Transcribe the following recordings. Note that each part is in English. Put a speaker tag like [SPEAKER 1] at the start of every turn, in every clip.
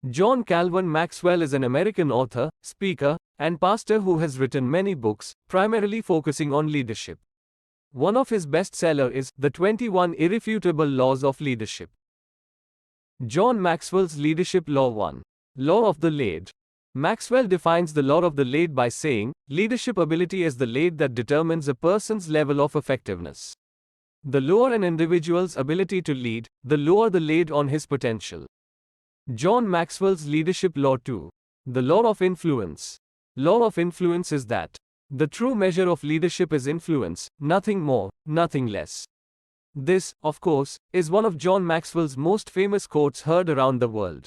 [SPEAKER 1] John Calvin Maxwell is an American author, speaker, and pastor who has written many books, primarily focusing on leadership. One of his bestsellers is The 21 Irrefutable Laws of Leadership. John Maxwell's Leadership Law 1. Law of the Lead. Maxwell defines the law of the lead by saying, leadership ability is the lead that determines a person's level of effectiveness. The lower an individual's ability to lead, the lower the lead on his potential. John Maxwell's Leadership Law 2. The Law of Influence. Law of influence is that the true measure of leadership is influence, nothing more, nothing less. This, of course, is one of John Maxwell's most famous quotes heard around the world.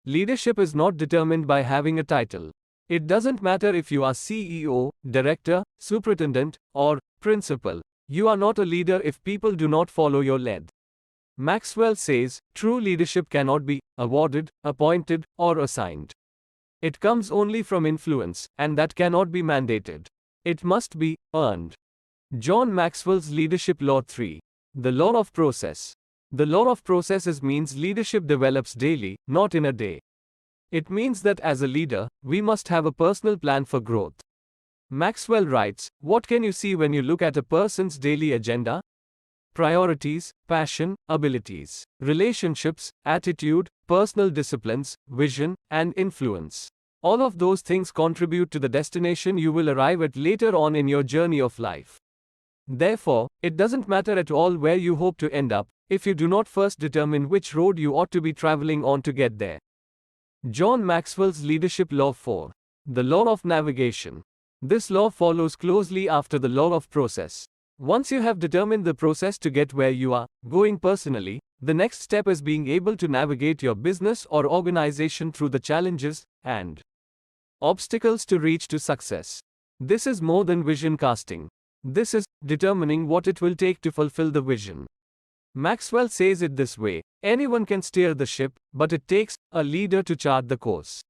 [SPEAKER 1] Leadership is not determined by having a title. It doesn't matter if you are CEO, director, superintendent, or principal. You are not a leader if people do not follow your lead. Maxwell says, true leadership cannot be awarded, appointed, or assigned. It comes only from influence, and that cannot be mandated. It must be earned. John Maxwell's Leadership Law 3. The Law of Process. The law of processes means leadership develops daily, not in a day. It means that as a leader, we must have a personal plan for growth. Maxwell writes, what can you see when you look at a person's daily agenda? Priorities, passion, abilities, relationships, attitude, personal disciplines, vision, and influence. All of those things contribute to the destination you will arrive at later on in your journey of life. Therefore, it doesn't matter at all where you hope to end up, if you do not first determine which road you ought to be traveling on to get there. John Maxwell's Leadership Law 4. The Law of Navigation. This law follows closely after the law of process. Once you have determined the process to get where you are going personally, the next step is being able to navigate your business or organization through the challenges and obstacles to reach to success. This is more than vision casting. This is determining what it will take to fulfill the vision. Maxwell says it this way, anyone can steer the ship, but it takes a leader to chart the course.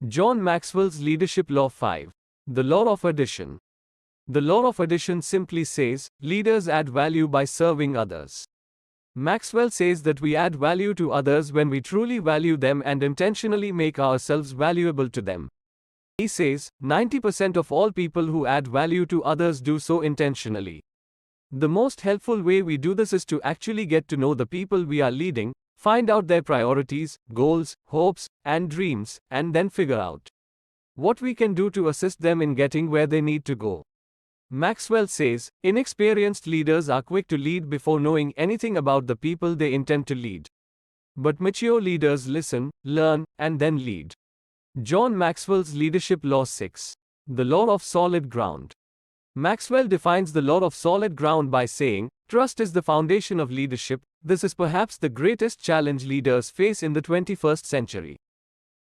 [SPEAKER 1] John Maxwell's Leadership Law 5. The Law of Addition. The law of addition simply says, leaders add value by serving others. Maxwell says that we add value to others when we truly value them and intentionally make ourselves valuable to them. He says, 90% of all people who add value to others do so intentionally. The most helpful way we do this is to actually get to know the people we are leading, find out their priorities, goals, hopes, and dreams, and then figure out what we can do to assist them in getting where they need to go. Maxwell says, inexperienced leaders are quick to lead before knowing anything about the people they intend to lead. But mature leaders listen, learn, and then lead. John Maxwell's Leadership Law 6. The Law of Solid Ground. Maxwell defines the law of solid ground by saying, trust is the foundation of leadership. This is perhaps the greatest challenge leaders face in the 21st century.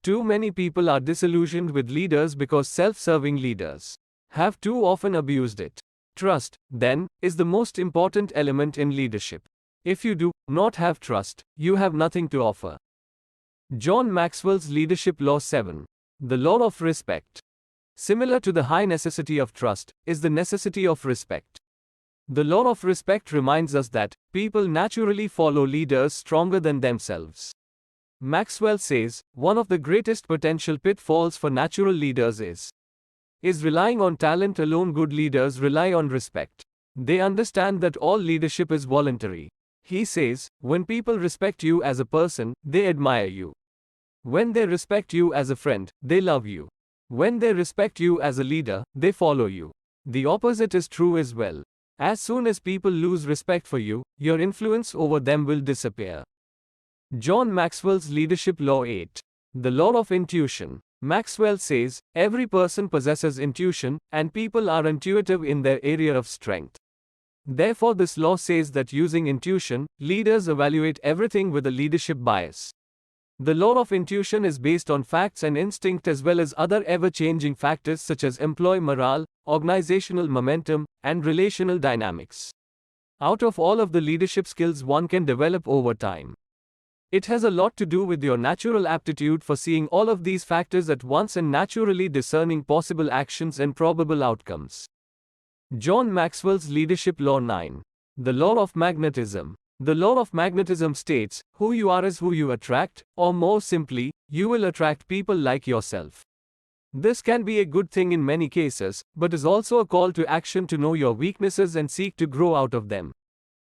[SPEAKER 1] Too many people are disillusioned with leaders because self-serving leaders have too often abused it. Trust, then, is the most important element in leadership. If you do not have trust, you have nothing to offer. John Maxwell's Leadership Law 7. The Law of Respect. Similar to the high necessity of trust, is the necessity of respect. The law of respect reminds us that people naturally follow leaders stronger than themselves. Maxwell says, one of the greatest potential pitfalls for natural leaders is relying on talent alone. Good leaders rely on respect. They understand that all leadership is voluntary. He says, when people respect you as a person, they admire you. When they respect you as a friend, they love you. When they respect you as a leader, they follow you. The opposite is true as well. As soon as people lose respect for you, your influence over them will disappear. John Maxwell's Leadership Law 8. The Law of Intuition. Maxwell says, every person possesses intuition, and people are intuitive in their area of strength. Therefore, this law says that using intuition, leaders evaluate everything with a leadership bias. The law of intuition is based on facts and instinct as well as other ever-changing factors such as employee morale, organizational momentum, and relational dynamics. Out of all of the leadership skills one can develop over time, it has a lot to do with your natural aptitude for seeing all of these factors at once and naturally discerning possible actions and probable outcomes. John Maxwell's Leadership Law 9. The Law of Magnetism. The law of magnetism states, who you are is who you attract, or more simply, you will attract people like yourself. This can be a good thing in many cases, but is also a call to action to know your weaknesses and seek to grow out of them.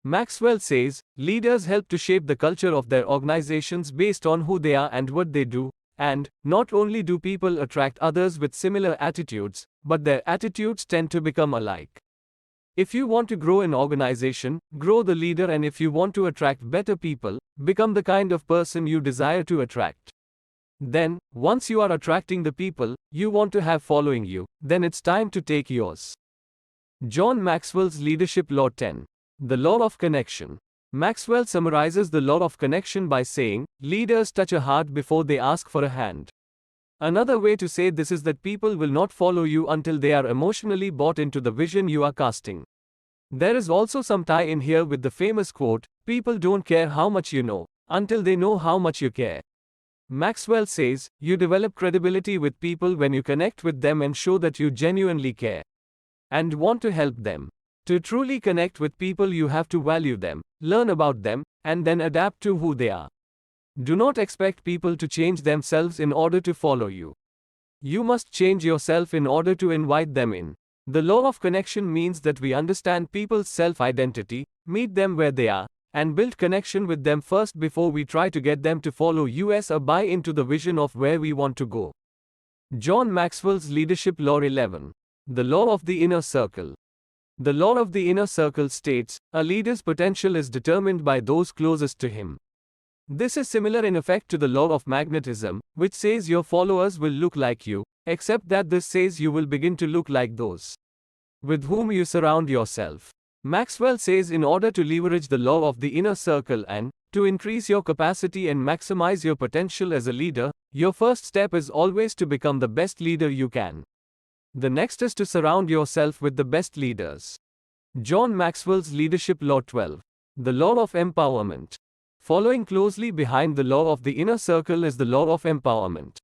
[SPEAKER 1] Maxwell says, leaders help to shape the culture of their organizations based on who they are and what they do, and not only do people attract others with similar attitudes, but their attitudes tend to become alike. If you want to grow an organization, grow the leader, and if you want to attract better people, become the kind of person you desire to attract. Then, once you are attracting the people you want to have following you, then it's time to take yours. John Maxwell's Leadership Law 10. The Law of Connection. Maxwell summarizes the law of connection by saying, leaders touch a heart before they ask for a hand. Another way to say this is that people will not follow you until they are emotionally bought into the vision you are casting. There is also some tie in here with the famous quote, people don't care how much you know, until they know how much you care. Maxwell says, you develop credibility with people when you connect with them and show that you genuinely care and want to help them. To truly connect with people, you have to value them, learn about them, and then adapt to who they are. Do not expect people to change themselves in order to follow you. You must change yourself in order to invite them in. The law of connection means that we understand people's self-identity, meet them where they are, and build connection with them first before we try to get them to follow us or buy into the vision of where we want to go. John Maxwell's Leadership Law 11. The Law of the Inner Circle. The law of the inner circle states, a leader's potential is determined by those closest to him. This is similar in effect to the law of magnetism, which says your followers will look like you, except that this says you will begin to look like those with whom you surround yourself. Maxwell says in order to leverage the law of the inner circle and to increase your capacity and maximize your potential as a leader, your first step is always to become the best leader you can. The next is to surround yourself with the best leaders. John Maxwell's Leadership Law 12. The Law of Empowerment. Following closely behind the law of the inner circle is the law of empowerment.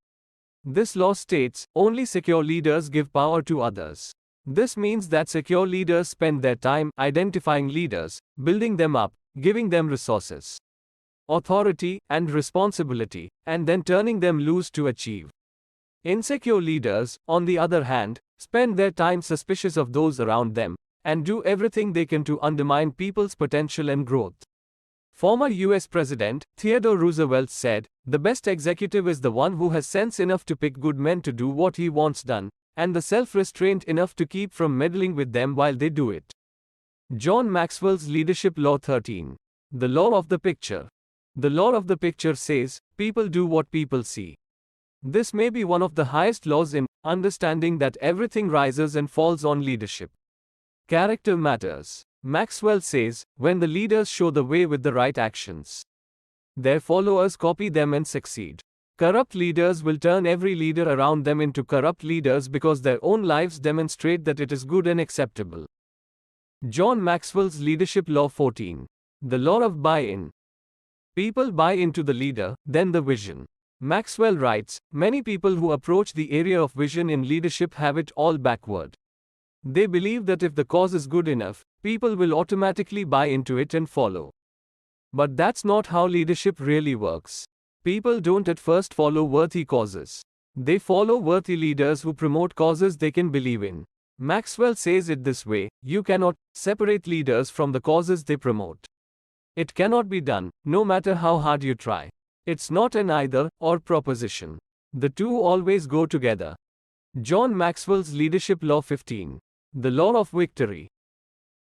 [SPEAKER 1] This law states, only secure leaders give power to others. This means that secure leaders spend their time identifying leaders, building them up, giving them resources, authority, and responsibility, and then turning them loose to achieve. Insecure leaders, on the other hand, spend their time suspicious of those around them, and do everything they can to undermine people's potential and growth. Former US President Theodore Roosevelt said, the best executive is the one who has sense enough to pick good men to do what he wants done, and the self-restraint enough to keep from meddling with them while they do it. John Maxwell's Leadership Law 13. The Law of the Picture. The law of the picture says, people do what people see. This may be one of the highest laws in understanding that everything rises and falls on leadership. Character matters. Maxwell says, when the leaders show the way with the right actions, their followers copy them and succeed. Corrupt leaders will turn every leader around them into corrupt leaders because their own lives demonstrate that it is good and acceptable. John Maxwell's Leadership Law 14. The Law of Buy-in. People buy into the leader, then the vision. Maxwell writes, many people who approach the area of vision in leadership have it all backward. They believe that if the cause is good enough, people will automatically buy into it and follow. But that's not how leadership really works. People don't at first follow worthy causes. They follow worthy leaders who promote causes they can believe in. Maxwell says it this way, you cannot separate leaders from the causes they promote. It cannot be done, no matter how hard you try. It's not an either-or proposition. The two always go together. John Maxwell's Leadership Law 15. The Law of Victory.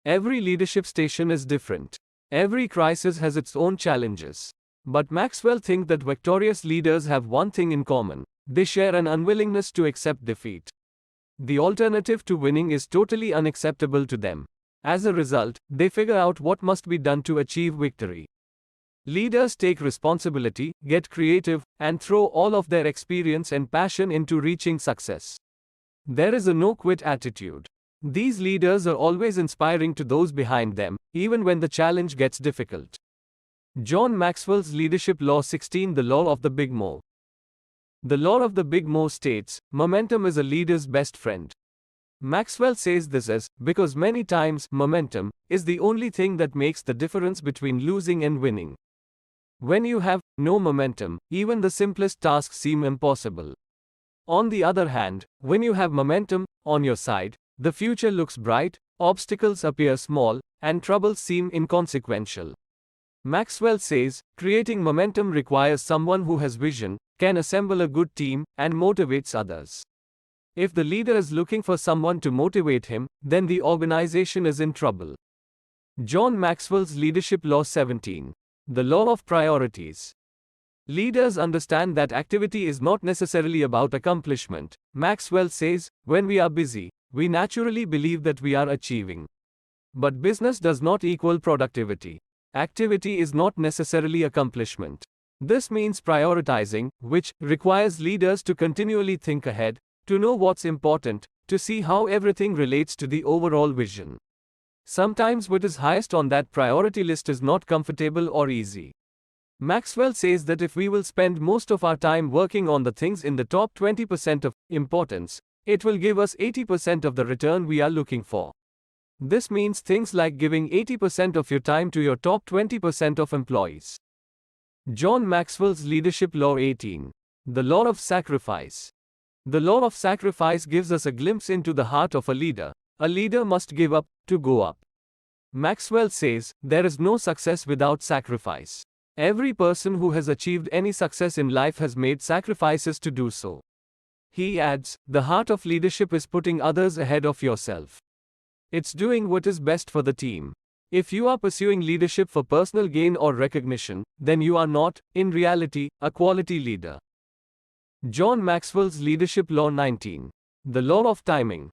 [SPEAKER 1] Every leadership station is different. Every crisis has its own challenges. But Maxwell thinks that victorious leaders have one thing in common. They share an unwillingness to accept defeat. The alternative to winning is totally unacceptable to them. As a result, they figure out what must be done to achieve victory. Leaders take responsibility, get creative, and throw all of their experience and passion into reaching success. There is a no-quit attitude. These leaders are always inspiring to those behind them, even when the challenge gets difficult. John Maxwell's Leadership Law 16. The Law of the Big Mo. The law of the Big Mo states, momentum is a leader's best friend. Maxwell says this is because many times momentum is the only thing that makes the difference between losing and winning. When you have no momentum, even the simplest tasks seem impossible. On the other hand, when you have momentum on your side, the future looks bright, obstacles appear small, and troubles seem inconsequential. Maxwell says, creating momentum requires someone who has vision, can assemble a good team, and motivates others. If the leader is looking for someone to motivate him, then the organization is in trouble. John Maxwell's Leadership Law 17. The Law of Priorities. Leaders understand that activity is not necessarily about accomplishment. Maxwell says, when we are busy, we naturally believe that we are achieving. But business does not equal productivity. Activity is not necessarily accomplishment. This means prioritizing, which requires leaders to continually think ahead, to know what's important, to see how everything relates to the overall vision. Sometimes what is highest on that priority list is not comfortable or easy. Maxwell says that if we will spend most of our time working on the things in the top 20% of importance, it will give us 80% of the return we are looking for. This means things like giving 80% of your time to your top 20% of employees. John Maxwell's Leadership Law 18. The Law of Sacrifice. The law of sacrifice gives us a glimpse into the heart of a leader. A leader must give up to go up. Maxwell says, there is no success without sacrifice. Every person who has achieved any success in life has made sacrifices to do so. He adds, the heart of leadership is putting others ahead of yourself. It's doing what is best for the team. If you are pursuing leadership for personal gain or recognition, then you are not, in reality, a quality leader. John Maxwell's Leadership Law 19. The Law of Timing.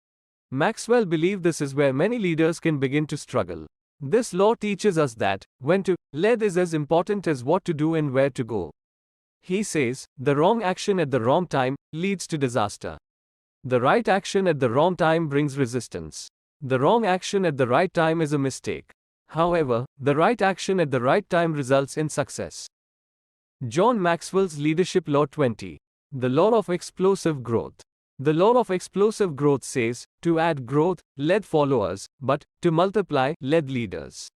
[SPEAKER 1] Maxwell believed this is where many leaders can begin to struggle. This law teaches us that, when to lead is as important as what to do and where to go. He says, the wrong action at the wrong time leads to disaster. The right action at the wrong time brings resistance. The wrong action at the right time is a mistake. However, the right action at the right time results in success. John Maxwell's Leadership Law 20. The Law of Explosive Growth. The law of explosive growth says, to add growth, lead followers, but, to multiply, lead leaders.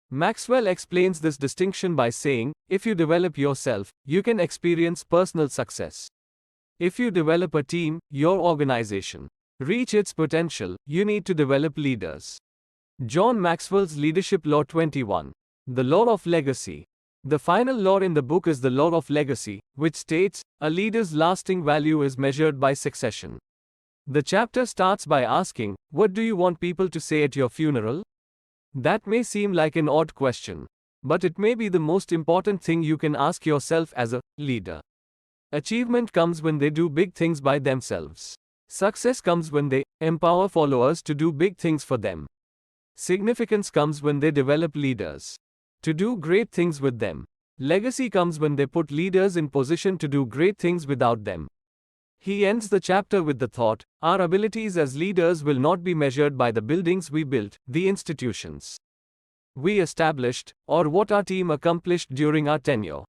[SPEAKER 1] Maxwell explains this distinction by saying, if you develop yourself, you can experience personal success. If you develop a team, your organization reach its potential, you need to develop leaders. John Maxwell's Leadership Law 21. The Law of Legacy. The final law in the book is the law of legacy, which states, a leader's lasting value is measured by succession. The chapter starts by asking, what do you want people to say at your funeral? That may seem like an odd question, but it may be the most important thing you can ask yourself as a leader. Achievement comes when they do big things by themselves. Success comes when they empower followers to do big things for them. Significance comes when they develop leaders to do great things with them. Legacy comes when they put leaders in position to do great things without them. He ends the chapter with the thought, our abilities as leaders will not be measured by the buildings we built, the institutions we established, or what our team accomplished during our tenure.